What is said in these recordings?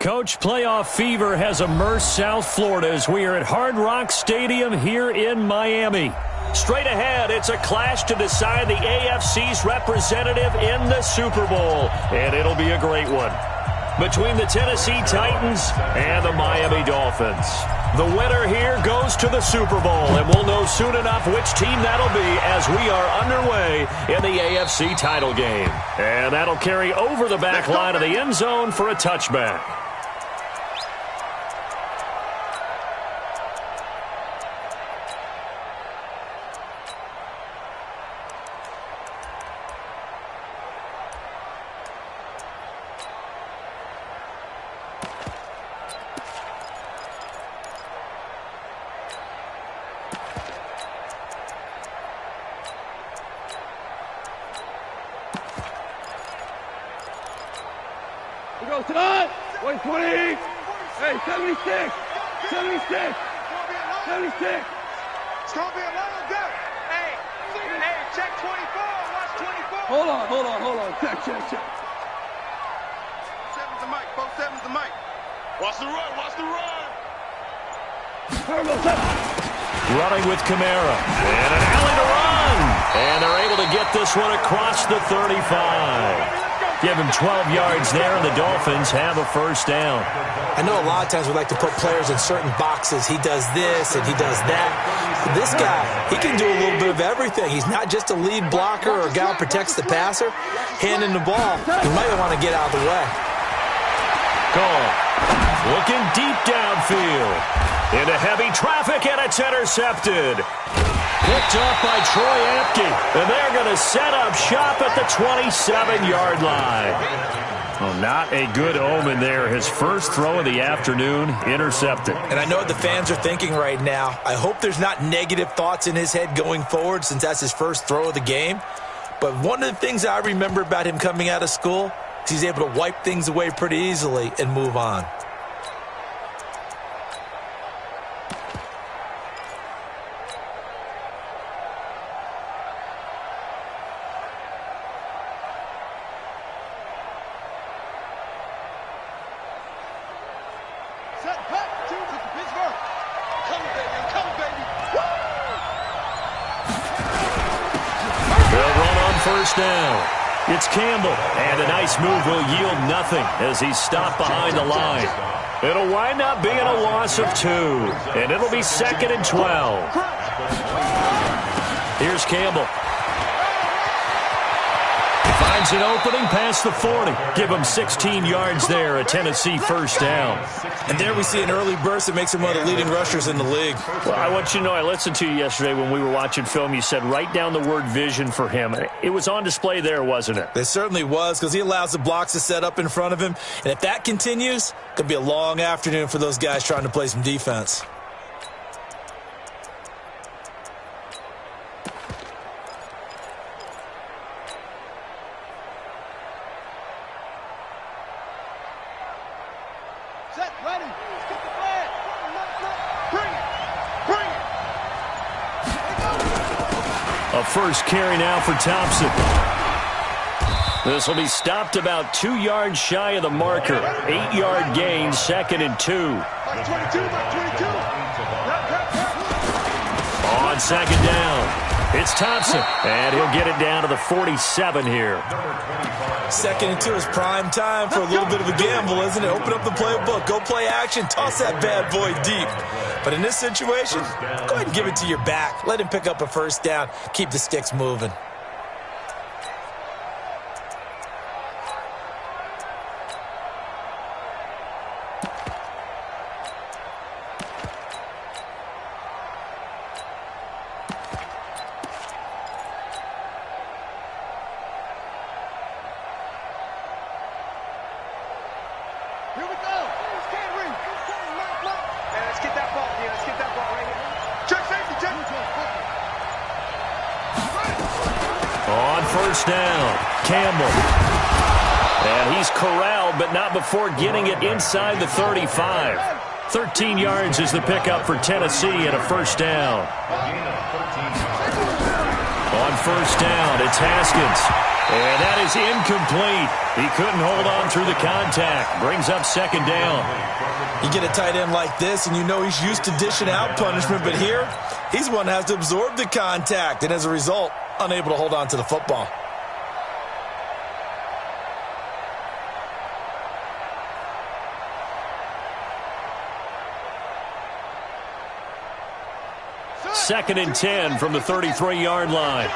Coach, playoff fever has immersed South Florida as we are at Hard Rock Stadium here in Miami. Straight ahead, it's a clash to decide the AFC's representative in the Super Bowl, and it'll be a great one. Between the Tennessee Titans and the Miami Dolphins. The winner here goes to the Super Bowl, and we'll know soon enough which team that'll be as we are underway in the AFC title game. And that'll carry over the back line of the end zone for a touchback. We go tonight. 120. Hey, 76. 76. 76. It's going to be a long day. Hey, check 24. Watch 24. Hold on. Check. 7's the mic. Both 7's the mic. Watch the run. Running with Kamara. And an alley to run. And they're able to get this one across the 35. Give him 12 yards there, and the Dolphins have a first down. I know a lot of times we like to put players in certain boxes. He does this and he does that. But this guy, he can do a little bit of everything. He's not just a lead blocker or a guy who protects the passer. Handing the ball, you might want to get out of the way. Call. Looking deep downfield. Into heavy traffic, and it's intercepted. Picked up by Troy Apke, and they're going to set up shop at the 27-yard line. Well, not a good omen there. His first throw of the afternoon, intercepted. And I know what the fans are thinking right now. I hope there's not negative thoughts in his head going forward since that's his first throw of the game. But one of the things I remember about him coming out of school is he's able to wipe things away pretty easily and move on. First down. It's Campbell, and a nice move will yield nothing as he's stopped behind the line. It'll wind up being a loss of 2, and it'll be 2nd and 12. Here's Campbell. Finds an opening past the 40. Give him 16 yards there, a Tennessee first down. And there we see an early burst that makes him one of the leading rushers in the league. Well, I want you to know, I listened to you yesterday when we were watching film. You said write down the word vision for him. It was on display there, wasn't it? It certainly was, because he allows the blocks to set up in front of him. And if that continues, it could be a long afternoon for those guys trying to play some defense. A first carry now for Thompson. This will be stopped about 2 yards shy of the marker. 8-yard gain, 2nd and 2. On 2nd down, it's Thompson, and he'll get it down to the 47 here. 2nd and 2 is prime time for a little bit of a gamble, isn't it? Open up the playbook, go play action, toss that bad boy deep. But in this situation, go ahead and give it to your back. Let him pick up a first down. Keep the sticks moving. Here we go. Let's get that ball. Yeah, let's get that ball right here. Check safety, check. On first down, Campbell. And he's corralled, but not before getting it inside the 35. 13 yards is the pickup for Tennessee and a first down. On first down, it's Haskins. And that is incomplete. He couldn't hold on through the contact. Brings up second down. You get a tight end like this, and you know he's used to dishing out punishment, but here, he's one that has to absorb the contact, and as a result, unable to hold on to the football. Second and 10 from the 33-yard line.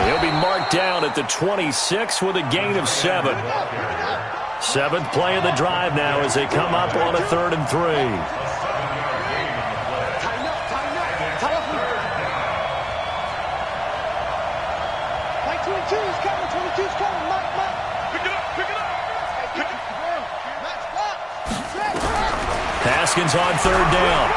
He'll be marked down at the 26 with a gain of 7. Seventh play of the drive now as they come up on a 3rd and 3. Haskins on 3rd down.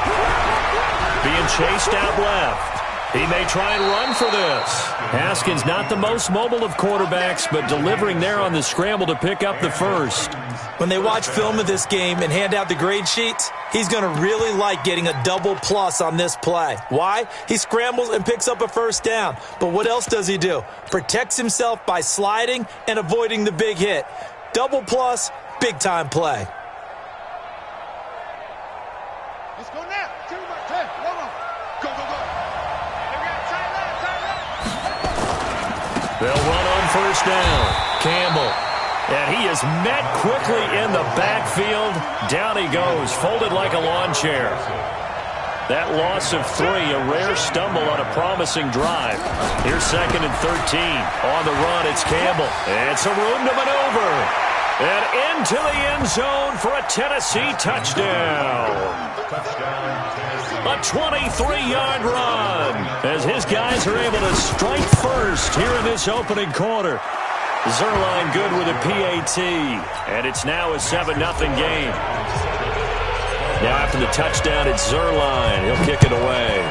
Being chased out left. He may try and run for this. Haskins not the most mobile of quarterbacks, but delivering there on the scramble to pick up the first. When they watch film of this game and hand out the grade sheets, he's going to really like getting a double plus on this play. Why? He scrambles and picks up a first down. But what else does he do? Protects himself by sliding and avoiding the big hit. Double plus, big-time play. Let's go now. Go, go, go. They'll run on first down. Campbell. And he is met quickly in the backfield. Down he goes, folded like a lawn chair. That loss of 3, a rare stumble on a promising drive. Here's 2nd and 13. On the run, it's Campbell. It's a room to maneuver. And into the end zone for a Tennessee touchdown. A 23-yard run as his guys are able to strike first here in this opening quarter. Zerline good with a PAT, and it's now a 7-0 game. Now after the touchdown, it's Zerline. He'll kick it away.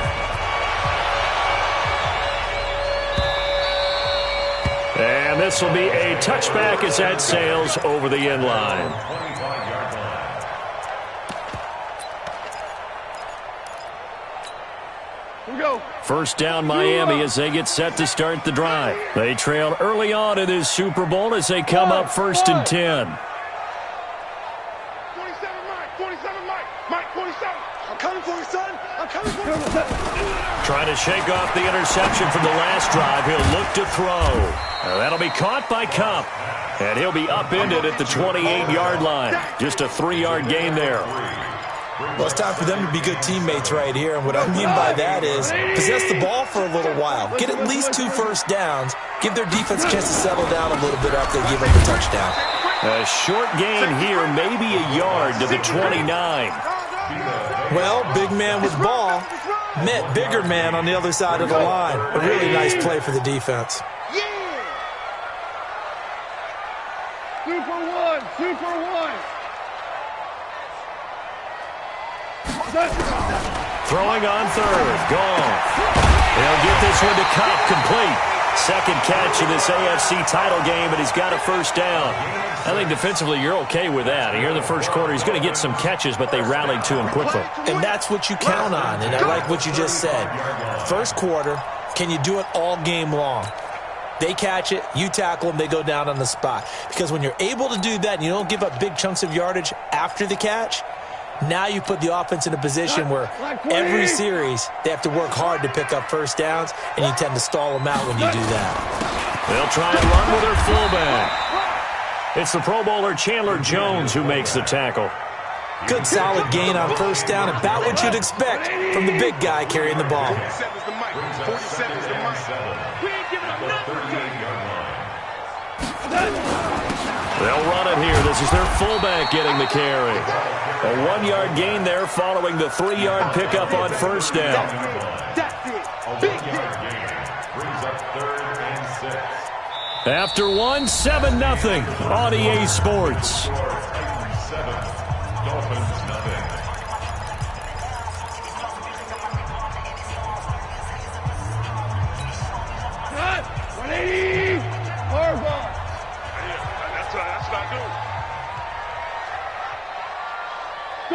And this will be a touchback as that sails over the end line. First down Miami as they get set to start the drive. They trailed early on in this Super Bowl as they come up 1st and 10. 47, Mike. 47, Mike. 47. I'm coming for you, son. I'm coming for you. Trying to shake off the interception from the last drive. He'll look to throw. That'll be caught by Cup. And he'll be upended at the 28-yard line. Just a 3-yard gain there. Well, it's time for them to be good teammates right here. And what I mean by that is possess the ball for a little while. Get at least 2 first downs. Give their defense a chance to settle down a little bit after they give up a touchdown. A short gain here, maybe a yard to the 29. Well, big man with ball met bigger man on the other side of the line. A really nice play for the defense. Super one. Throwing on 3rd. Gone. They'll get this one to Cup, complete. Second catch in this AFC title game, and he's got a first down. I think defensively you're okay with that. Here in the first quarter, he's going to get some catches, but they rallied to him quickly. And that's what you count on, and I like what you just said. First quarter, can you do it all game long? They catch it, you tackle them, they go down on the spot. Because when you're able to do that and you don't give up big chunks of yardage after the catch, now you put the offense in a position where every series they have to work hard to pick up first downs, and you tend to stall them out when you do that. They'll try and run with their fullback. It's the Pro Bowler Chandler Jones who makes the tackle. Good solid gain on first down, about what you'd expect from the big guy carrying the ball. 47's the mic. 47's the mic. We ain't giving up nothing. They'll run it here. This is their fullback getting the carry. A 1-yard gain there following the 3-yard pickup on first down. After 1, 7-0 on EA Sports.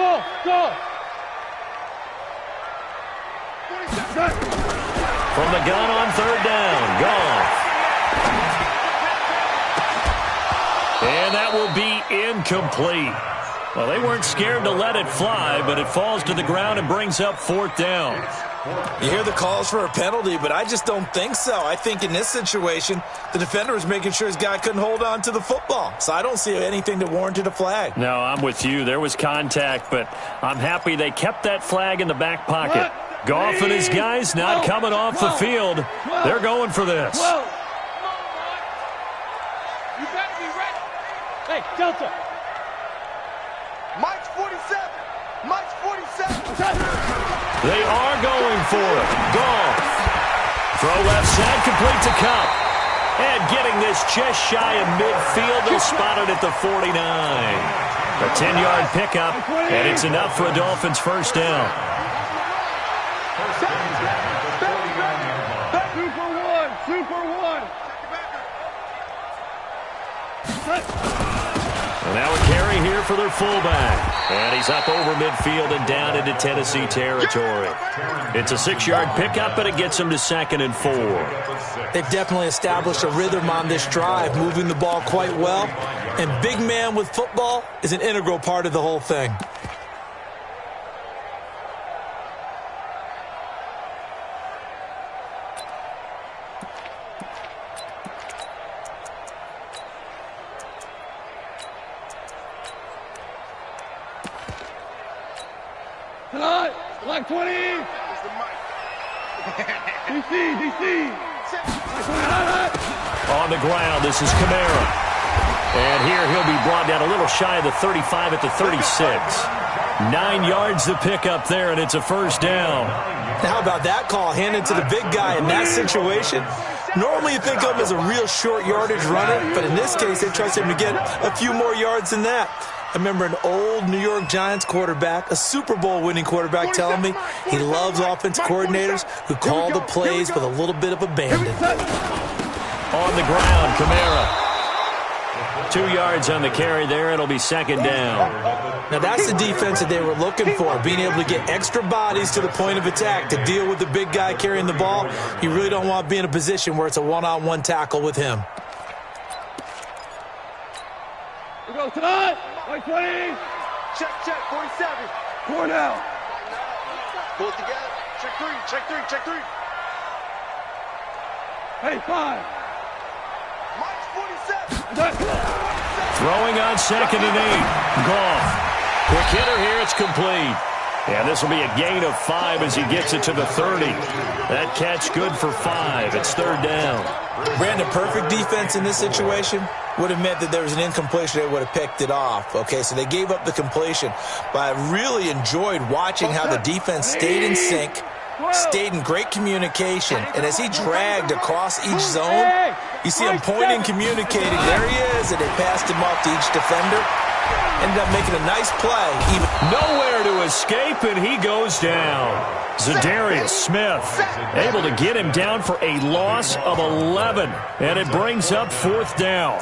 Go, go. From the gun on third down, Goff. And that will be incomplete. Well, they weren't scared to let it fly, but it falls to the ground and brings up fourth down. You hear the calls for a penalty, but I just don't think so. I think in this situation, the defender was making sure his guy couldn't hold on to the football. So I don't see anything that warranted a flag. No, I'm with you. There was contact, but I'm happy they kept that flag in the back pocket. Goff and his guys not coming off the field. They're going for this. You better be ready. Hey, Delta. Mike's 47. Mike's 47. They are going for it. Goff. Throw left side, complete to Cup. And getting this just shy of midfield, they'll spot it at the 49. A 10-yard pickup, and it's enough for a Dolphins first down. Super one. And now a carry here for their fullback. And he's up over midfield and down into Tennessee territory. It's a 6-yard pickup, and it gets him to 2nd and 4. They've definitely established a rhythm on this drive, moving the ball quite well. And big man with football is an integral part of the whole thing. Tonight, Black 20. DC. On the ground, this is Kamara. And here he'll be brought down a little shy of the 35 at the 36. 9 yards to pick up there, and it's a first down. How about that call handed to the big guy in that situation? Normally you think of him as a real short yardage runner, but in this case they trust him to get a few more yards than that. I remember an old New York Giants quarterback, a Super Bowl winning quarterback, telling me he loves offensive coordinators who call the plays with a little bit of abandon. On the ground, Kamara. 2 yards on the carry there. It'll be 2nd down. Now that's the defense that they were looking for, being able to get extra bodies to the point of attack to deal with the big guy carrying the ball. You really don't want to be in a position where it's a one-on-one tackle with him. We go tonight. White 20. Check, 47. 4 now. Pull it together. Check three. Hey, 5. Mike's 47. Throwing on 2nd and 8. Goff. Quick hitter here. It's complete. And this will be a gain of 5 as he gets it to the 30. That catch good for 5. It's 3rd down. Brandon, perfect defense in this situation would have meant that there was an incompletion. They would have picked it off. Okay, so they gave up the completion. But I really enjoyed watching how the defense stayed in sync, stayed in great communication. And as he dragged across each zone, you see him pointing, communicating. There he is, and they passed him off to each defender. Ended up making a nice play. Nowhere to escape, and he goes down. Zadarius Smith able to get him down for a loss of 11, and it brings up 4th down.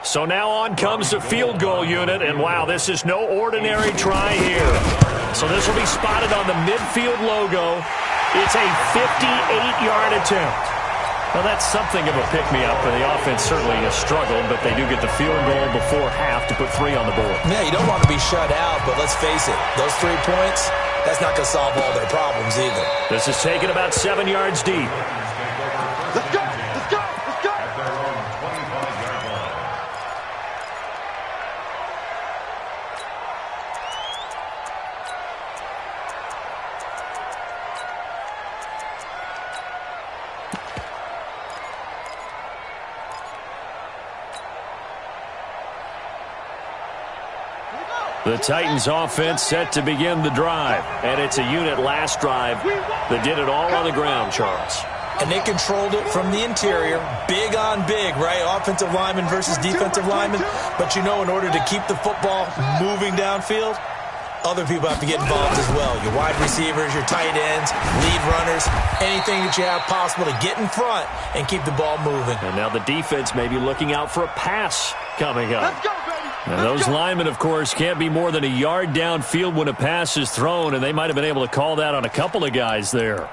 So now on comes the field goal unit, and wow, this is no ordinary try here. So this will be spotted on the midfield logo. It's a 58-yard attempt. Well, that's something of a pick-me-up, and the offense certainly has struggled, but they do get the field goal before half to put 3 on the board. Yeah, you don't want to be shut out, but let's face it, those 3 points, that's not going to solve all their problems either. This is taken about 7 yards deep. Let's go. The Titans offense set to begin the drive, and it's a unit last drive that did it all on the ground, Charles. And they controlled it from the interior, big on big, right? Offensive lineman versus defensive lineman. But you know, in order to keep the football moving downfield, other people have to get involved as well. Your wide receivers, your tight ends, lead runners, anything that you have possible to get in front and keep the ball moving. And now the defense may be looking out for a pass coming up. Let's go, baby. And those linemen, of course, can't be more than a yard downfield when a pass is thrown, and they might have been able to call that on a couple of guys there.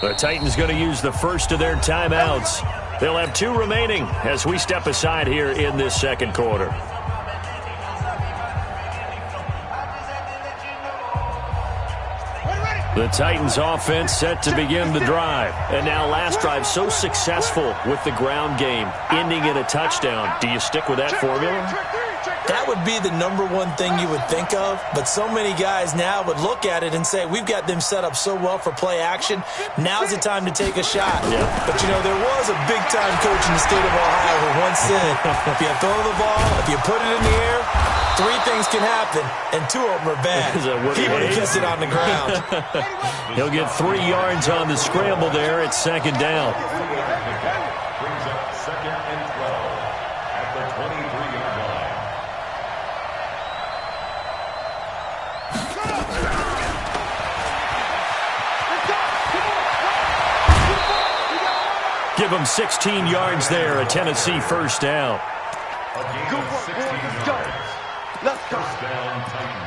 The Titans going to use the first of their timeouts. They'll have 2 remaining as we step aside here in this second quarter. The Titans offense set to begin the drive. And now last drive so successful with the ground game, ending in a touchdown. Do you stick with that formula? That would be the number one thing you would think of, but so many guys now would look at it and say, we've got them set up so well for play action, now's the time to take a shot. Yeah. But, you know, there was a big-time coach in the state of Ohio who once said, if you throw the ball, if you put it in the air, 3 things can happen, and 2 of them are bad. He would have kept it on the ground. He'll get 3 yards on the scramble there at second down. Brings up second and 12 at the 23-yard line. Give him 16 yards there, a Tennessee first down. A gain of 16 yards. Let's go. First down, Titans.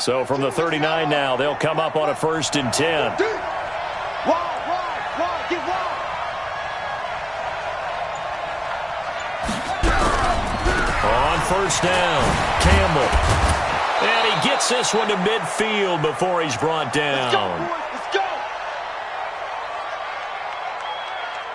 So from the 39 now, they'll come up on a 1st and 10. Wide, get wide. On 1st down, Campbell. And he gets this one to midfield before he's brought down. Let's go.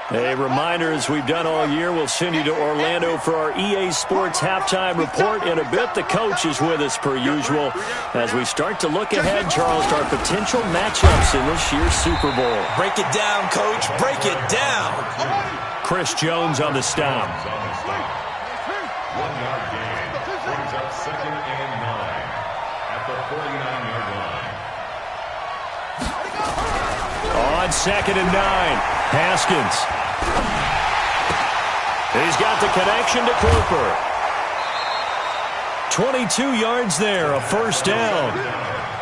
A reminder, as we've done all year, we'll send you to Orlando for our EA Sports halftime report in a bit. The coach is with us per usual as we start to look ahead, Charles, to our potential matchups in this year's Super Bowl. Break it down, Coach. Break it down. Chris Jones on the stop. 1-yard gain brings up second and 9 at the 49-yard line. On 2nd and 9, Haskins. He's got the connection to Cooper. 22 yards there, a first down.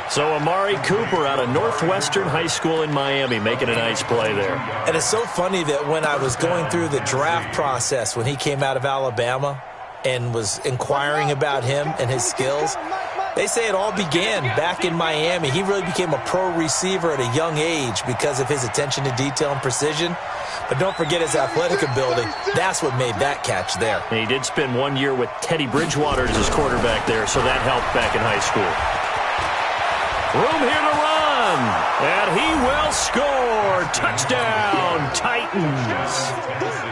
So Amari Cooper out of Northwestern High School in Miami making a nice play there. And it's so funny that when I was going through the draft process when he came out of Alabama and was inquiring about him and his skills, they say it all began back in Miami. He really became a pro receiver at a young age because of his attention to detail and precision. But don't forget his athletic ability. That's what made that catch there. And he did spend 1 year with Teddy Bridgewater as his quarterback there, so that helped back in high school. Room here to run, and he will score. Touchdown, Titans.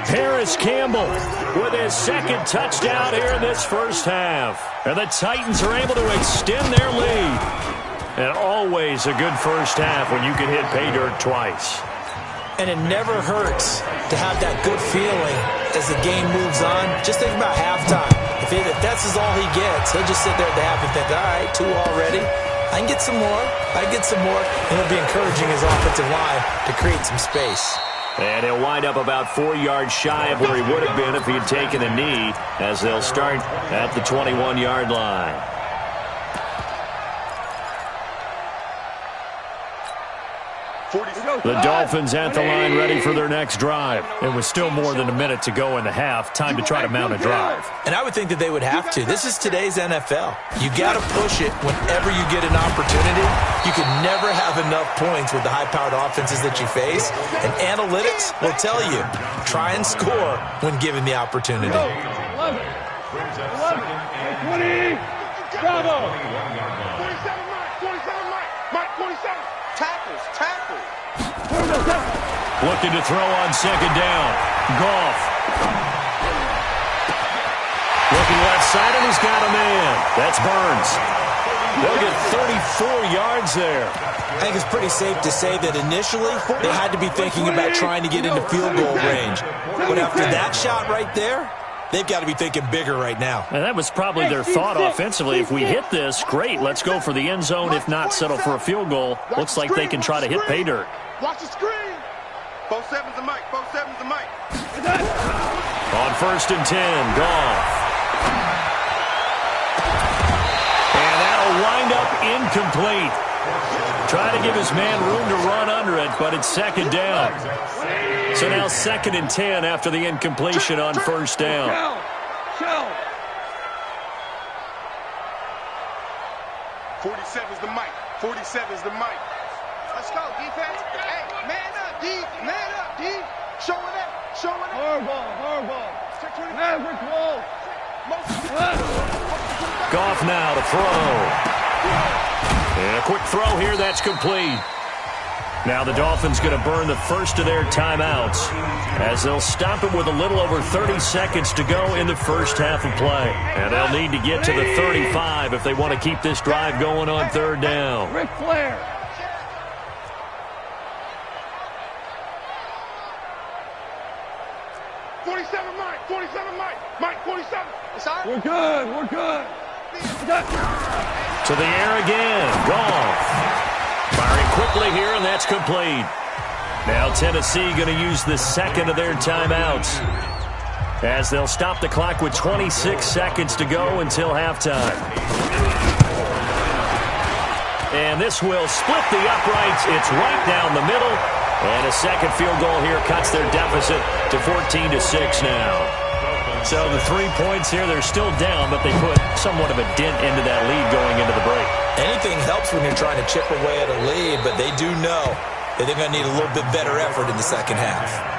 Paris Campbell with his 2nd touchdown here in this first half. And the Titans are able to extend their lead. And always a good first half when you can hit pay dirt twice. And it never hurts to have that good feeling as the game moves on. Just think about halftime. If that's all he gets, he'll just sit there at the half and think, all right, 2 already. I can get some more. I can get some more. And he'll be encouraging his offensive line to create some space. And he'll wind up about 4 yards shy of where he would have been if he had taken a knee, as they'll start at the 21-yard line. Let's go. The Dolphins at the line ready for their next drive. It was still more than a minute to go in the half. Time to try to mount a drive. And I would think that they would have to. This is today's NFL. You got to push it whenever you get an opportunity. You can never have enough points with the high-powered offenses that you face. And analytics will tell you, try and score when given the opportunity. 11. 20. Bravo. 47, Mike. 47, Mike. Mike, 47. Tackles. Looking to throw on second down. Goff. Looking left side, and he's got a man. That's Burns. They'll get 34 yards there. I think it's pretty safe to say that initially they had to be thinking about trying to get into field goal range. But after that shot right there, they've got to be thinking bigger right now. And that was probably their thought offensively. If we hit this, great. Let's go for the end zone. If not, settle for a field goal. Looks like they can try to hit pay dirt. Watch the screen. 4-7's the Mike. 4-7's the Mike. On 1st and 10, Goff. And that'll wind up incomplete. Try to give his man room to run under it, but it's second down. So now 2nd and 10 after the incompletion on 1st down. Shell. 47's the Mike. 47's the Mike. Let's go, defense. Hey, man up, D. Man up, D. Show it up. Hardball. Maverick Wolf. Goff now to throw. And a quick throw here, that's complete. Now the Dolphins going to burn the first of their timeouts as they'll stop it with a little over 30 seconds to go in the first half of play. And they'll need to get to the 35 if they want to keep this drive going on 3rd down. Ric Flair. Mike, 47. It's all right. We're good. To the air again. Goff. Firing quickly here, and that's complete. Now Tennessee going to use the second of their timeouts as they'll stop the clock with 26 seconds to go until halftime. And this will split the uprights. It's right down the middle. And a second field goal here cuts their deficit to 14-6 now. So the 3 points here, they're still down, but they put somewhat of a dent into that lead going into the break. Anything helps when you're trying to chip away at a lead, but they do know that they're going to need a little bit better effort in the second half.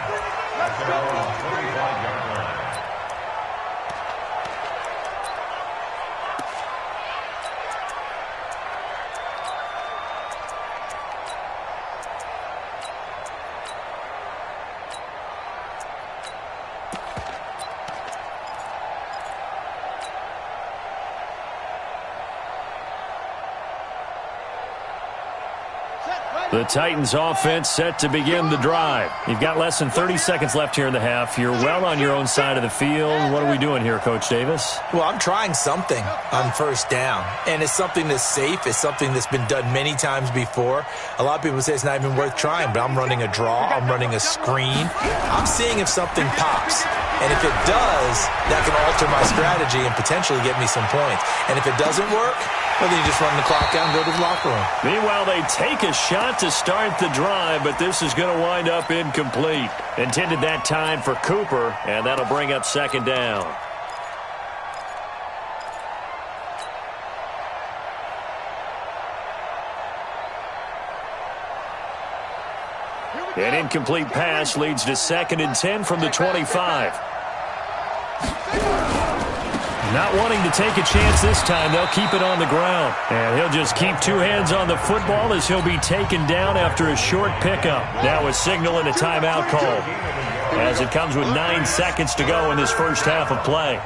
The Titans offense set to begin the drive. You've got less than 30 seconds left here in the half. You're well on your own side of the field. What are we doing here, Coach Davis? Well, I'm trying something on 1st down, and it's something that's safe. It's something that's been done many times before. A lot of people say it's not even worth trying, but I'm running a draw. I'm running a screen. I'm seeing if something pops. And if it does, that can alter my strategy and potentially get me some points. And if it doesn't work, well, then you just run the clock down and go to the locker room. Meanwhile, they take a shot to start the drive, but this is going to wind up incomplete. Intended that time for Cooper, and that'll bring up 2nd down. An incomplete pass leads to 2nd and 10 from the 25. Not wanting to take a chance this time, they'll keep it on the ground. And he'll just keep 2 hands on the football as he'll be taken down after a short pickup. Now a signal and a timeout call as it comes with 9 seconds to go in this first half of play.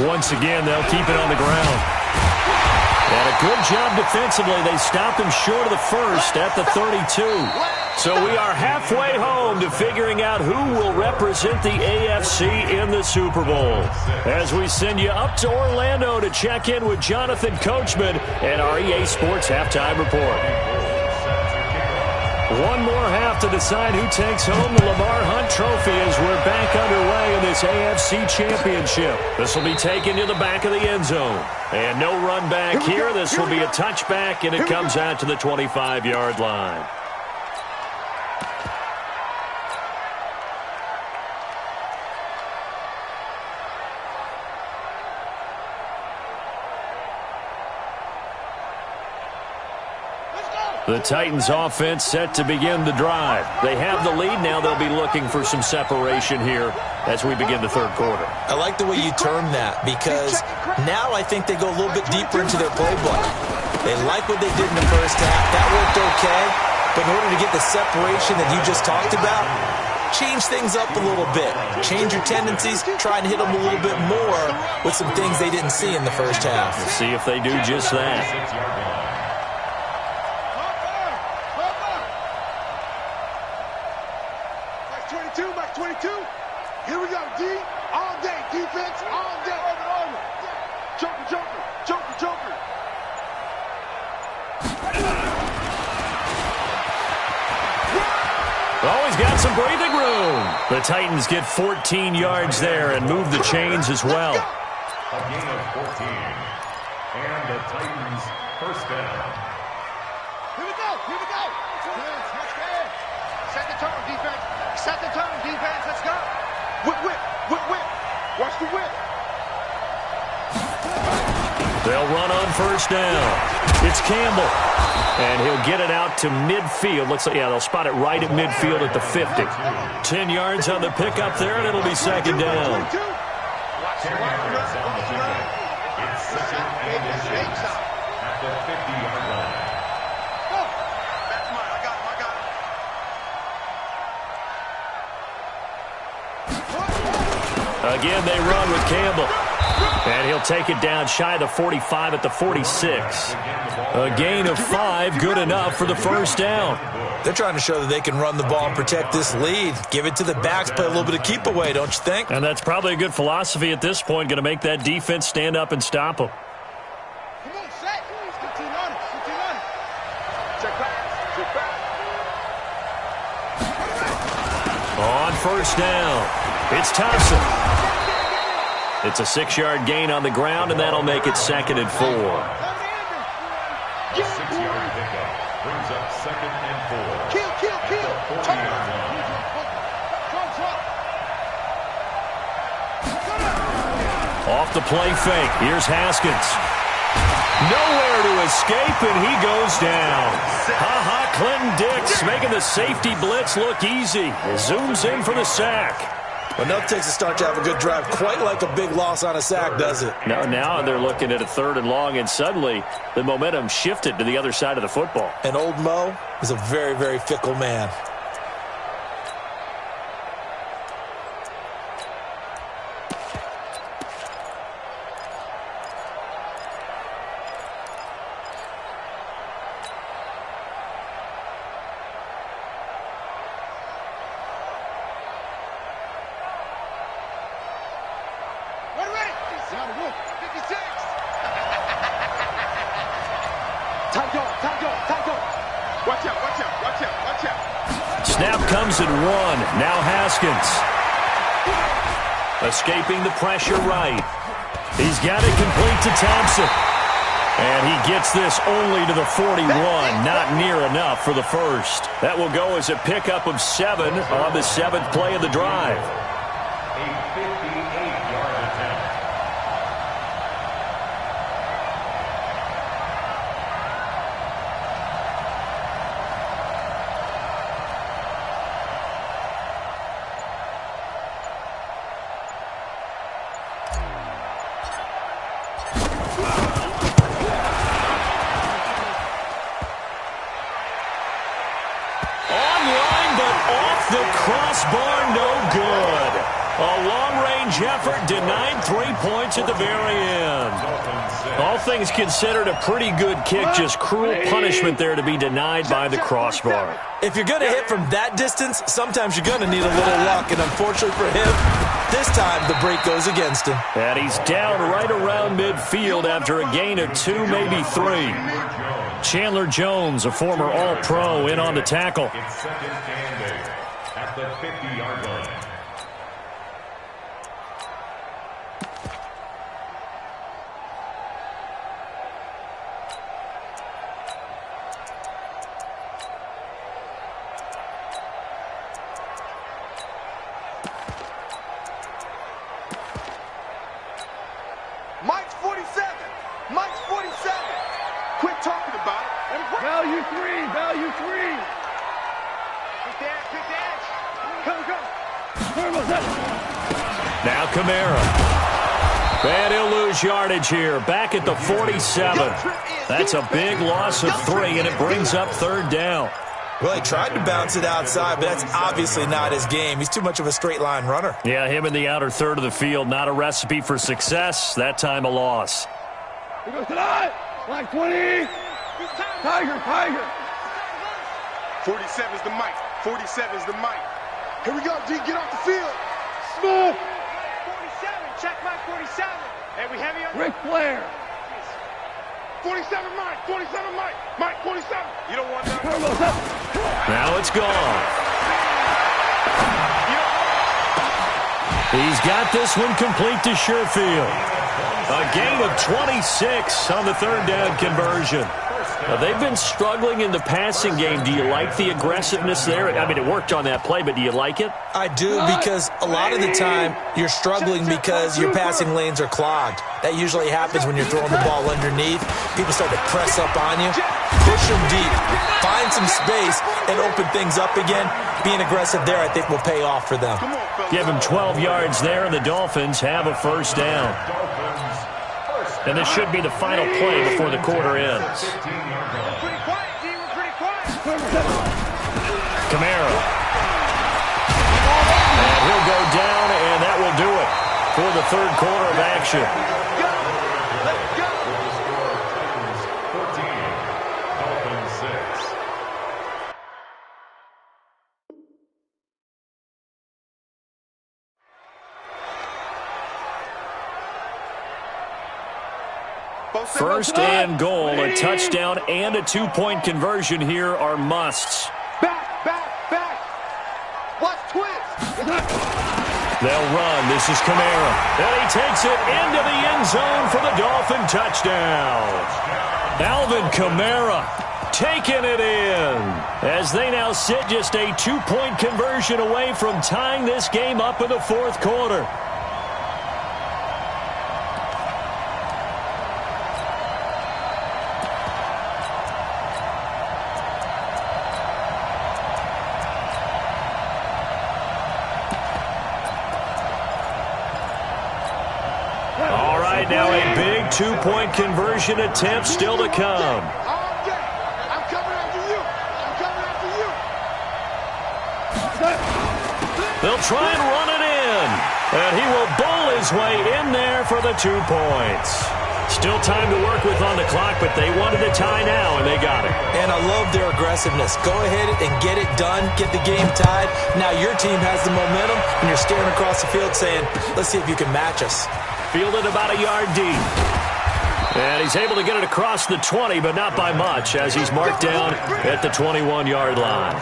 Once again, they'll keep it on the ground. And a good job defensively. They stopped him short of the first at the 32. So we are halfway home to figuring out who will represent the AFC in the Super Bowl. As we send you up to Orlando to check in with Jonathan Coachman and our EA Sports Halftime Report. One more half to decide who takes home the Lamar Hunt Trophy as we're back underway in this AFC Championship. This will be taken to the back of the end zone. And no run back here. This will be a touchback, and it comes out to the 25-yard line. The Titans offense set to begin the drive. They have the lead. Now they'll be looking for some separation here as we begin the third quarter. I like the way you term that because now I think they go a little bit deeper into their playbook. They like what they did in the first half. That worked okay. But in order to get the separation that you just talked about, change things up a little bit. Change your tendencies. Try and hit them a little bit more with some things they didn't see in the first half. We'll see if they do just that. Here we go, D. All day. Defense, all day. Joker, joker, joker, joker. Always got some breathing room. The Titans get 14 yards there and move the chains as well. A gain of 14. And the Titans first down. Here we go, here we go. Let's go. Set the tone, defense. Set the tone, defense. Let's go. Whip, whip, whip, whip. Watch the whip. They'll run on first down. It's Campbell. And he'll get it out to midfield. Looks like, yeah, they'll spot it right at midfield at the 50. 10 yards on the pickup there, and it'll be second down. Watch the yards on the pickup. It's second and 6 at the 50-yard line. That's mine. I got him. Again, they run with Campbell. And he'll take it down shy of the 45 at the 46. A gain of 5, good enough for the first down. They're trying to show that they can run the ball and protect this lead. Give it to the backs, play a little bit of keep away, don't you think? And that's probably a good philosophy at this point, going to make that defense stand up and stop them. Come on, set. 15 on it. 15 on it. Check back. Check back. On first down, it's Thompson. It's a 6-yard gain on the ground, and that'll make it second and 4. A 6-yard pickup brings up second and 4. Kill, kill, kill. 40-yard line. Off the play fake. Here's Haskins. Nowhere to escape, and he goes down. Ha-ha, Clinton Dix making the safety blitz look easy. Zooms in for the sack. Well, nothing takes a start to have a good drive quite like a big loss on a sack, does it? Now they're looking at a 3rd and long, and suddenly the momentum shifted to the other side of the football. And old Mo is a very, very fickle man. Snap comes at 1. Now Haskins. Escaping the pressure right. He's got it complete to Thompson. And he gets this only to the 41. Not near enough for the first. That will go as a pickup of 7 on the 7th play of the drive. A 58-yard attempt. Crossbar, no good. A long-range effort denied 3 points at the very end. All things considered, a pretty good kick, just cruel punishment there to be denied by the crossbar. If you're going to hit from that distance, sometimes you're going to need a little luck, and unfortunately for him, this time the break goes against him. And he's down right around midfield after a gain of 2, maybe 3. Chandler Jones, a former All-Pro, in on the tackle. It's second and 8 at the 50-yard line. Mike's 47. Mike's 47. Quit talking about it. Value 3, value 3. Quick dance. Go. Turbo set. Now Kamara. And he'll lose yardage here. Back at the 47. That's a big loss of 3, and it brings up third down. Well, he tried to bounce it outside, but that's obviously not his game. He's too much of a straight-line runner. Yeah, him in the outer third of the field. Not a recipe for success. That time a loss. Here goes tonight. Line 20. Tiger. 47 is the mic. 47 is the mic. Here we go, D. Get off the field. Smooth. 47. Check Mike 47. Hey, we heavy on Ric Flair. 47 Mike. 47 Mike. Mike 47. You don't want that. Turbo set. Now it's gone. He's got this one complete to Sherfield. A gain of 26 on the third down conversion. They've been struggling in the passing game. Do you like the aggressiveness there? I mean, it worked on that play, but do you like it? I do, because a lot of the time you're struggling because your passing lanes are clogged. That usually happens when you're throwing the ball underneath. People start to press up on you. Push them deep. Find some space and open things up again. Being aggressive there, I think, will pay off for them. Give him 12 yards there, and the Dolphins have a first down. And this should be the final play before the quarter ends. Pretty quiet, D. We're pretty quiet. Kamara. And he'll go down, and that will do it for the third quarter of action. Let's go. Titans 14, Dolphins 6. First and goal, a touchdown and a two-point conversion here are musts. Back. Watch twist. They'll run. This is Kamara. And he takes it into the end zone for the Dolphin touchdown. Alvin Kamara taking it in as they now sit just a two-point conversion away from tying this game up in the fourth quarter. Now a big two-point conversion attempt still to come. I'm coming after you. They'll try and run it in. And he will bowl his way in there for the 2 points. Still time to work with on the clock, but they wanted a tie now, and they got it. And I love their aggressiveness. Go ahead and get it done. Get the game tied. Now your team has the momentum, and you're staring across the field saying, let's see if you can match us. Fielded about a yard deep. And he's able to get it across the 20, but not by much, as he's marked down at the 21-yard line.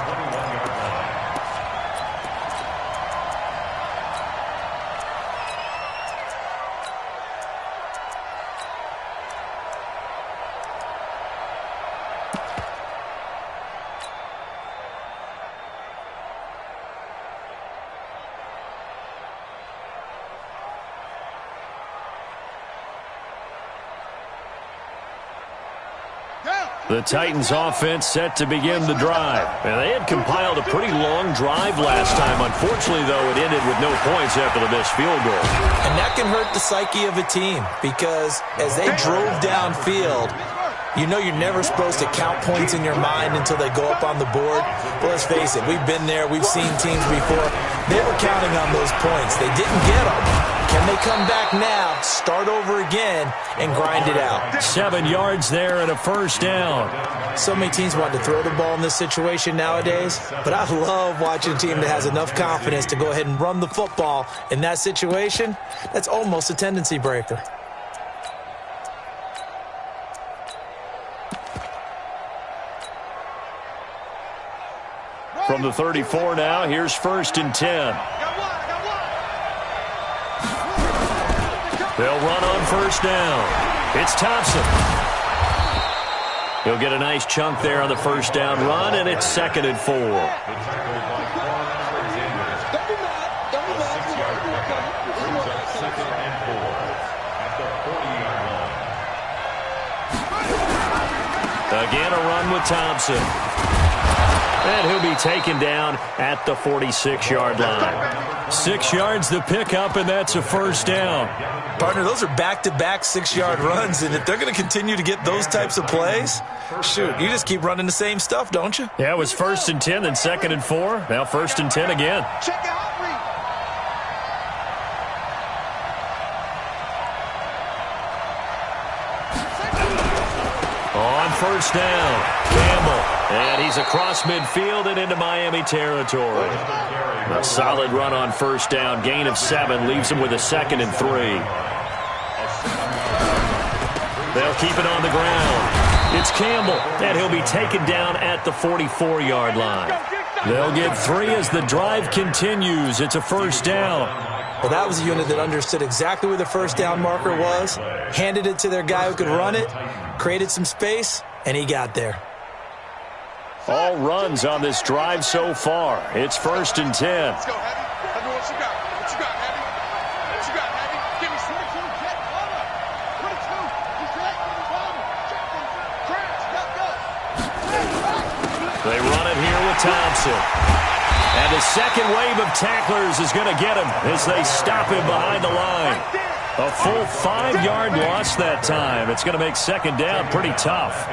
The Titans offense set to begin the drive. And they had compiled a pretty long drive last time. Unfortunately, though, it ended with no points after the missed field goal. And that can hurt the psyche of a team because as they drove downfield, you know you're never supposed to count points in your mind until they go up on the board. But let's face it, we've been there. We've seen teams before. They were counting on those points. They didn't get them. Can they come back now, start over again, and grind it out? 7 yards there and a first down. So many teams want to throw the ball in this situation nowadays, but I love watching a team that has enough confidence to go ahead and run the football in that situation. That's almost a tendency breaker. From the 34 now, here's 1st and 10. They'll run on 1st down. It's Thompson. He'll get a nice chunk there on the 1st down run, and it's 2nd and 4. Again, a run with Thompson. And he'll be taken down at the 46-yard line. 6 yards to pick up, and that's a 1st down. Partner, those are back-to-back 6-yard runs, and if they're going to continue to get those types of plays, shoot, you just keep running the same stuff, don't you? Yeah, it was 1st and 10, then 2nd and 4. Now 1st and 10 again. Check out Reed. On 1st down, Campbell. And he's across midfield and into Miami territory. A solid run on 1st down. Gain of 7 leaves him with a 2nd and 3. They'll keep it on the ground. It's Campbell, and he'll be taken down at the 44-yard line. They'll get 3 as the drive continues. It's a 1st down. Well, that was a unit that understood exactly where the 1st down marker was, handed it to their guy who could run it, created some space, and he got there. All runs on this drive so far. It's 1st and 10. Let's go, Heavy. Heavy, what you got? What you got, Heavy? What you got, Heavy? Give me some. 22, jet, over. 22, he's jet, over. Crash, let's go. They run it here with Thompson. And the second wave of tacklers is going to get him as they stop him behind the line. A full 5-yard loss that time. It's going to make 2nd down pretty tough.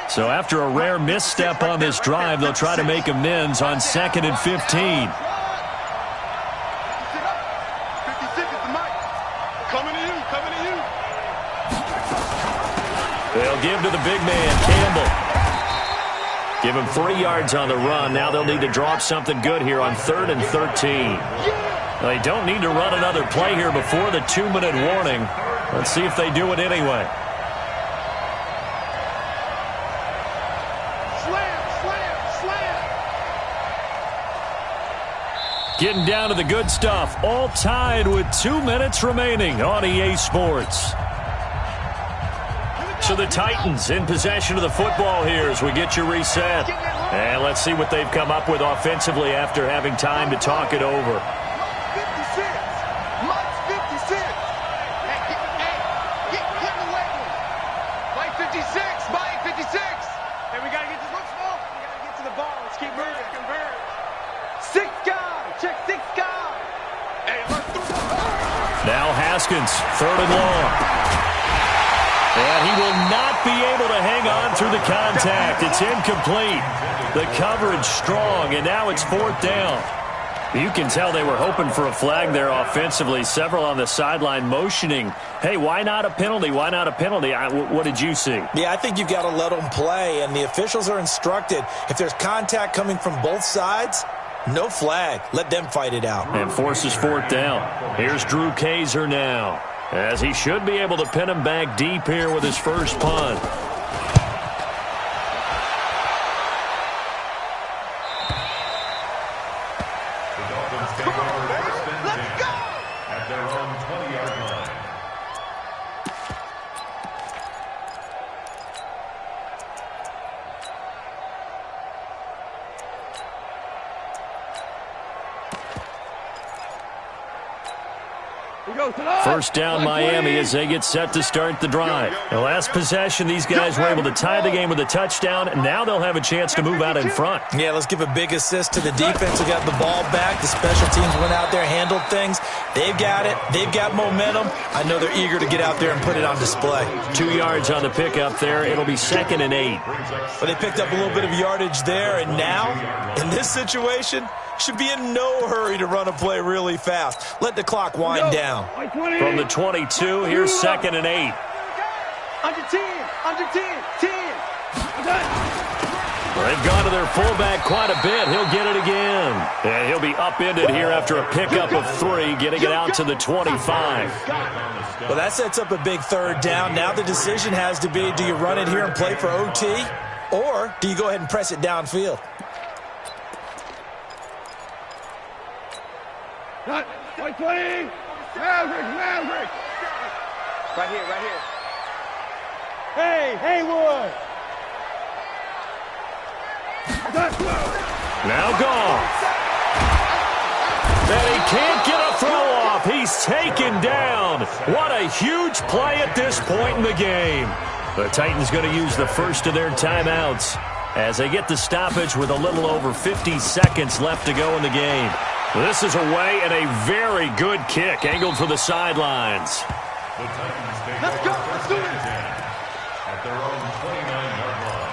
So after a rare misstep on this drive, they'll try to make amends on 2nd and 15. 56 is the mic. Coming to you, coming to you. They'll give to the big man, Campbell. Give him 3 yards on the run. Now they'll need to draw up something good here on 3rd and 13. They don't need to run another play here before the 2-minute warning. Let's see if they do it anyway. Getting down to the good stuff. All tied with 2 minutes remaining on EA Sports. So the Titans in possession of the football here as we get you reset. And let's see what they've come up with offensively after having time to talk it over. 56. Mike's 56. Hey, get away with it. Mike 56. Mike 56. Hey, we got to get this look small. We got to get to the ball. Let's keep moving. Convert. 6 guys. Check 6 guys. Hey, let's do it. Now Haskins, 3rd and long. And he will not be able to hang on through the contact. It's incomplete. The coverage strong, and now it's 4th down. You can tell they were hoping for a flag there offensively. Several on the sideline motioning, hey, why not a penalty? Why not a penalty? What did you see? Yeah, I think you've got to let them play, and the officials are instructed. If there's contact coming from both sides, no flag. Let them fight it out. And forces 4th down. Here's Drew Kaiser now, as he should be able to pin him back deep here with his first punt. The Dolphins take over 1st and 10 at their own 20-yard line. First down Miami as they get set to start the drive. The last possession, these guys were able to tie the game with a touchdown, and now they'll have a chance to move out in front. Yeah, let's give a big assist to the defense who got the ball back. The special teams went out there, handled things. They've got it. They've got momentum. I know they're eager to get out there and put it on display. 2 yards on the pickup there. It'll be 2nd and 8. But they picked up a little bit of yardage there, and now, in this situation, should be in no hurry to run a play really fast. Let the clock wind down. From the 22, here's 2nd and 8. Under 10, under 10, 10. Well, they've gone to their fullback quite a bit. He'll get it again. And he'll be upended here after a pickup of 3, getting it out to the 25. Well, that sets up a big 3rd down. Now the decision has to be, do you run it here and play for OT, or do you go ahead and press it downfield? White 20. Maverick. Right here, right here. Hey, Haywood. Now gone. And he can't get a throw off. He's taken down. What a huge play at this point in the game. The Titans going to use the first of their timeouts as they get the stoppage with a little over 50 seconds left to go in the game. This is away and a very good kick angled for the sidelines. Let's go. Let's do it. At their own 29-yard line.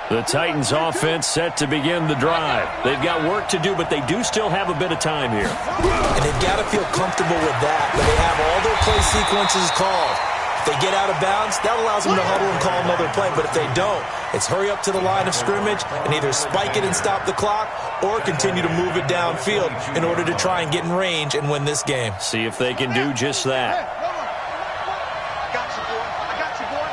The Titans offense set to begin the drive. They've got work to do, but they do still have a bit of time here. And they've got to feel comfortable with that, but they have all their play sequences called. If they get out of bounds, that allows them to huddle and call another play. But if they don't, it's hurry up to the line of scrimmage and either spike it and stop the clock or continue to move it downfield in order to try and get in range and win this game. See if they can do just that. I got you, boy. I got you, boy.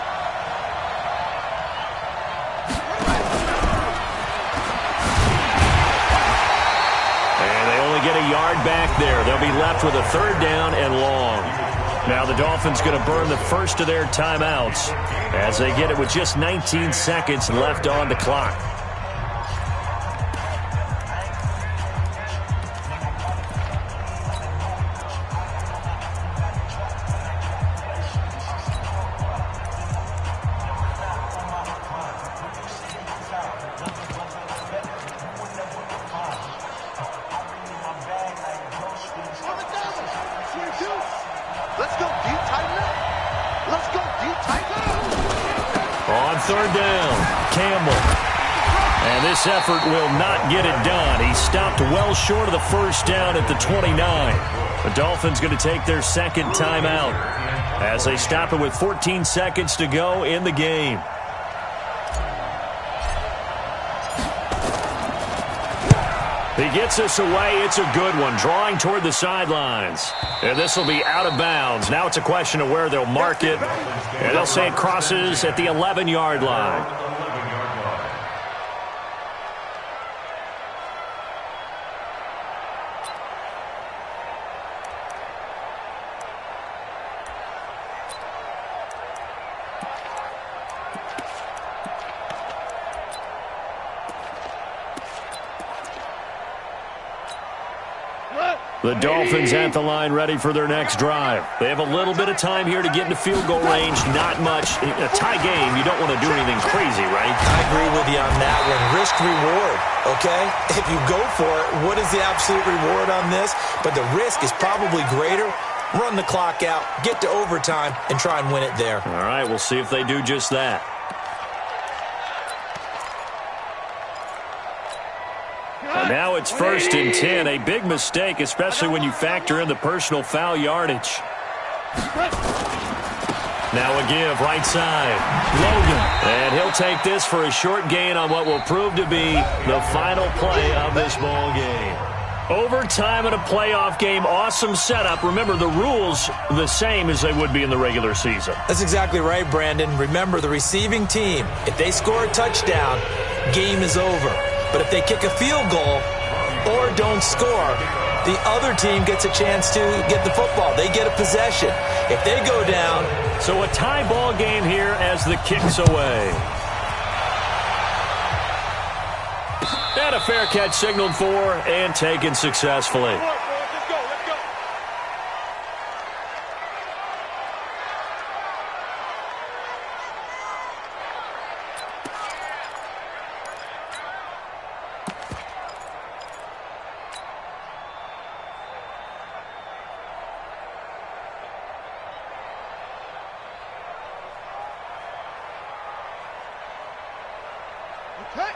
And they only get a yard back there. They'll be left with a 3rd down and long. Now the Dolphins going to burn the first of their timeouts as they get it with just 19 seconds left on the clock. Let's go. Do you tighten up? Let's go. Do you tighten up? On 3rd down, Campbell. And this effort will not get it done. He stopped well short of the first down at the 29. The Dolphins going to take their 2nd timeout as they stop it with 14 seconds to go in the game. He gets us away. It's a good one, drawing toward the sidelines. And this will be out of bounds. Now it's a question of where they'll mark it. And they'll say it crosses at the 11-yard line. The Dolphins at the line ready for their next drive. They have a little bit of time here to get into field goal range. Not much. In a tie game, you don't want to do anything crazy, right? I agree with you on that one. Risk-reward, okay? If you go for it, what is the absolute reward on this? But the risk is probably greater. Run the clock out, get to overtime, and try and win it there. All right, we'll see if they do just that. And now it's 1st and 10. A big mistake, especially when you factor in the personal foul yardage. Now a give, right side. Logan. And he'll take this for a short gain on what will prove to be the final play of this ball game. Overtime in a playoff game, awesome setup. Remember, the rules the same as they would be in the regular season. That's exactly right, Brandon. Remember, the receiving team, if they score a touchdown, game is over. But if they kick a field goal or don't score, the other team gets a chance to get the football. They get a possession. If they go down... So a tie ball game here as the kick's away. And a fair catch signaled for and taken successfully.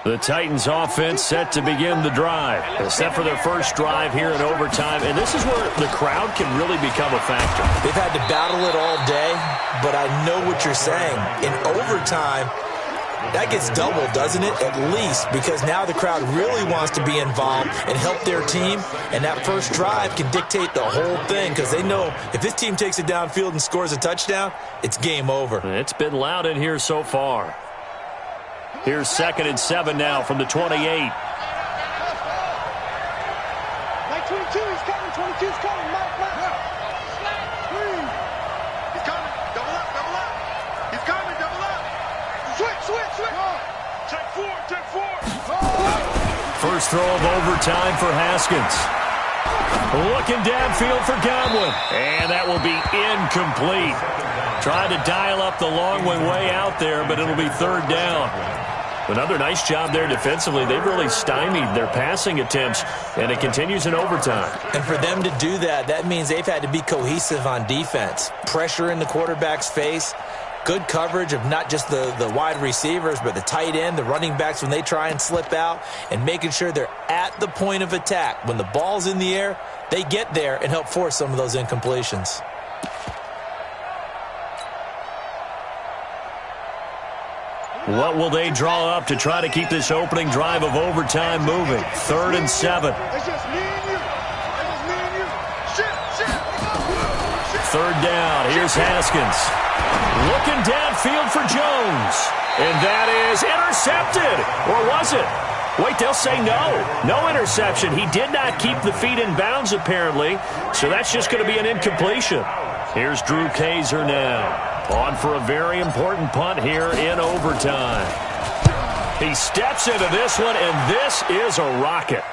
The Titans offense set to begin the drive. Set for their first drive here in overtime. And this is where the crowd can really become a factor. They've had to battle it all day, but I know what you're saying. In overtime, that gets doubled, doesn't it? At least, because now the crowd really wants to be involved and help their team. And that first drive can dictate the whole thing because they know if this team takes it downfield and scores a touchdown, it's game over. It's been loud in here so far. Here's 2nd and 7 now from the 28. Like 22, he's coming. 22's coming. Mike. He's coming. Double up. He's coming. Double up. Switch. Check four. First throw of overtime for Haskins. Looking downfield for Godwin. And that will be incomplete. Trying to dial up the long one way out there, but it'll be 3rd down. Another nice job there defensively. They've really stymied their passing attempts, and it continues in overtime. And for them to do that, that means they've had to be cohesive on defense. Pressure in the quarterback's face, good coverage of not just the wide receivers, but the tight end, the running backs when they try and slip out, and making sure they're at the point of attack. When the ball's in the air, they get there and help force some of those incompletions. What will they draw up to try to keep this opening drive of overtime moving? 3rd and 7. It's just me and you. Shit. 3rd down. Here's Haskins. Looking downfield for Jones. And that is intercepted. Or was it? Wait, they'll say no. No interception. He did not keep the feet in bounds, apparently. So that's just going to be an incompletion. Here's Drew Kaiser now. On for a very important punt here in overtime. He steps into this one, and this is a rocket.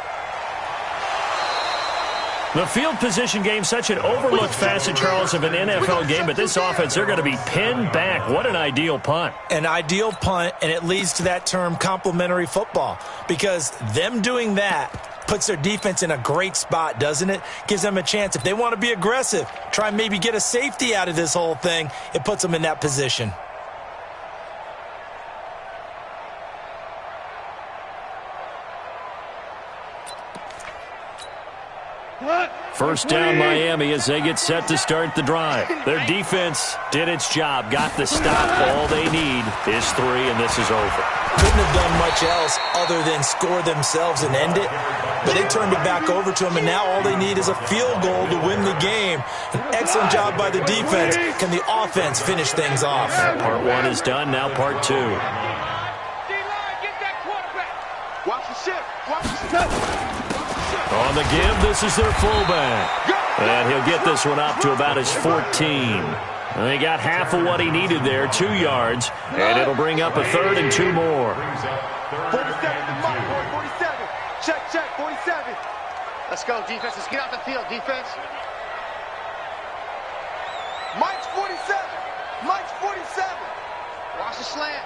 The field position game, such an overlooked facet, Charles, of an NFL game, but this offense, they're going to be pinned back. What an ideal punt. An ideal punt, and it leads to that term complementary football, because them doing that puts their defense in a great spot, doesn't it? Gives them a chance. If they want to be aggressive, try and maybe get a safety out of this whole thing, it puts them in that position. First down, Miami, as they get set to start the drive. Their defense did its job, got the stop. All they need is 3, and this is over. Couldn't have done much else other than score themselves and end it, but they turned it back over to them, and now all they need is a field goal to win the game. An excellent job by the defense. Can the offense finish things off? Part 1 is done, now part 2. D-line, get that quarterback. Watch the shift. On the give, this is their fullback. And he'll get this one up to about his 14. And they got half of what he needed there, 2 yards. And it'll bring up a 3rd and 2 more. 47, 47. Check, 47. Let's go, defense. Let's get out the field, defense. Mike's 47. Watch the slant.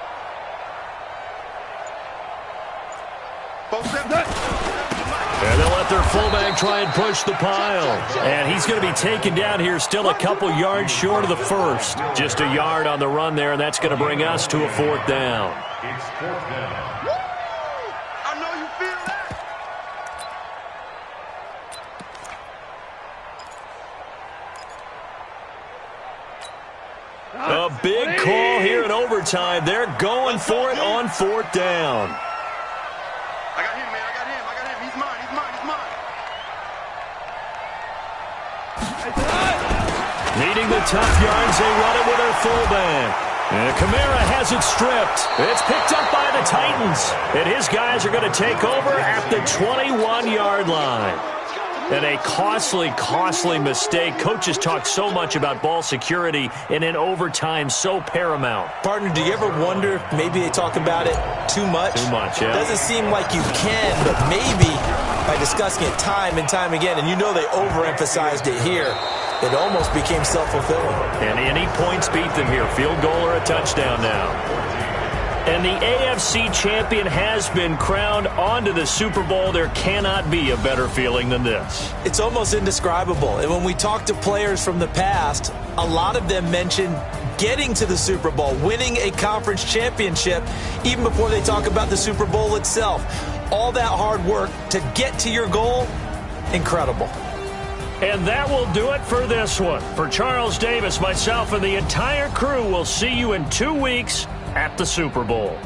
And they'll let their fullback try and push the pile. And he's going to be taken down here, still a couple yards short of the first. Just a yard on the run there, and that's going to bring us to a 4th down. It's 4th down. I know you feel that. overtime. They're going for it on 4th down. I got him, man. I got him. He's mine. Needing the tough yards, they run it with their fullback. And Kamara has it stripped. It's picked up by the Titans. And his guys are going to take over at the 21-yard line. And a costly mistake. Coaches talk so much about ball security, and in overtime, so paramount. Partner, do you ever wonder if maybe they talk about it too much? Too much, yeah. Doesn't seem like you can, but maybe by discussing it time and time again, and you know they overemphasized it here, it almost became self-fulfilling. And any points beat them here. Field goal or a touchdown now. And the AFC champion has been crowned onto the Super Bowl. There cannot be a better feeling than this. It's almost indescribable. And when we talk to players from the past, a lot of them mention getting to the Super Bowl, winning a conference championship, even before they talk about the Super Bowl itself. All that hard work to get to your goal, incredible. And that will do it for this one. For Charles Davis, myself, and the entire crew, we'll see you in 2 weeks at the Super Bowl.